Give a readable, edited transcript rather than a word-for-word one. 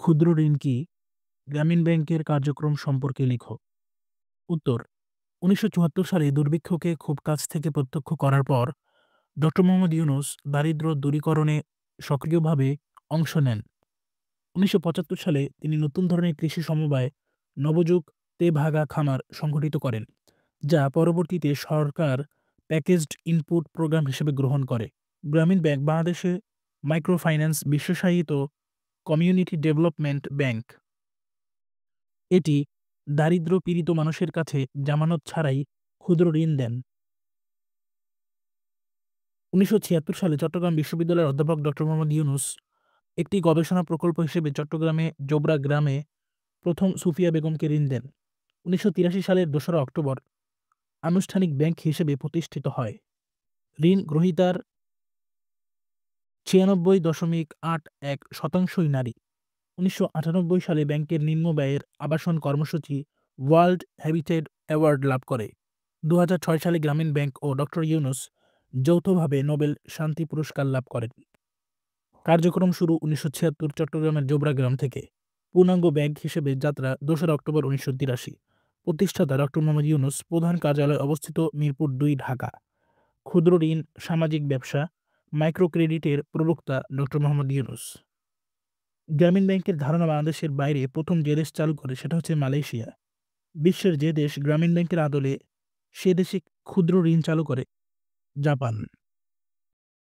ক্ষুদ্র ঋণ কি? গ্রামীণ ব্যাংকের কার্যক্রম সম্পর্কে লিখো। উত্তর: ১৯৭৪ সালে দুর্ভিক্ষকে খুব কাছ থেকে প্রত্যক্ষ করার পর ডক্টর মোহাম্মদ ইউনূস দারিদ্র্য দূরীকরণে সক্রিয়ভাবে অংশ নেন। ১৯৭৫ সালে তিনি নতুন ধরনের কৃষি সমবায় নবযুগ তেভাগা খামার সংগঠিত করেন, যা পরবর্তীতে সরকার প্যাকেজড ইনপুট প্রোগ্রাম হিসেবে গ্রহণ করে। গ্রামীণ ব্যাংক বাংলাদেশে মাইক্রো ফাইন্যান্স বিশেষায়িত কমিউনিটি ডেভেলপমেন্ট ব্যাংক। এটি দারিদ্র্য পীড়িত মানুষের কাছে জামানত ছাড়াই ক্ষুদ্র ঋণ দেন। ১৯৭৬ সালে চট্টগ্রাম বিশ্ববিদ্যালয়ের অধ্যাপক ডক্টর মোহাম্মদ ইউনূস একটি গবেষণা প্রকল্প হিসেবে চট্টগ্রামে জোবরা গ্রামে প্রথম সুফিয়া বেগমকে ঋণ দেন। ১৯৮৩ সালের ২রা অক্টোবর আনুষ্ঠানিক ব্যাংক হিসেবে প্রতিষ্ঠিত হয়। ঋণ গ্রহীতার ৯৬.৮১% নারী। ১৯৯৮ সালে ব্যাংকের নিম্ন ব্যয়ের আবাসন কর্মসূচি ওয়ার্ল্ড হ্যাবিটেট অ্যাওয়ার্ড লাভ করে। ২০০৬ সালে গ্রামীণ ব্যাংক ও ডক্টর ইউনূস যৌথভাবে নোবেল শান্তি পুরস্কার লাভ করেন। কার্যক্রম শুরু ১৯৭৬ চট্টগ্রামের জোবরা গ্রাম থেকে। পূর্ণাঙ্গ ব্যাংক হিসেবে যাত্রা ২রা অক্টোবর ১৯৮৩। প্রতিষ্ঠাতা ডক্টর মোহাম্মদ ইউনূস। প্রধান কার্যালয় অবস্থিত মিরপুর ২, ঢাকা। ক্ষুদ্র ঋণ, সামাজিক ব্যবসা, মাইক্রো ক্রেডিটের প্রবক্তা ডক্টর মোহাম্মদ ইউনূস। গ্রামীণ ব্যাংকের ধারণা বাংলাদেশের বাইরে প্রথম যে দেশ চালু করে সেটা হচ্ছে মালয়েশিয়া। বিশ্বের যে দেশ গ্রামীণ ব্যাংকের আদলে সে দেশে ক্ষুদ্র ঋণ চালু করে জাপান।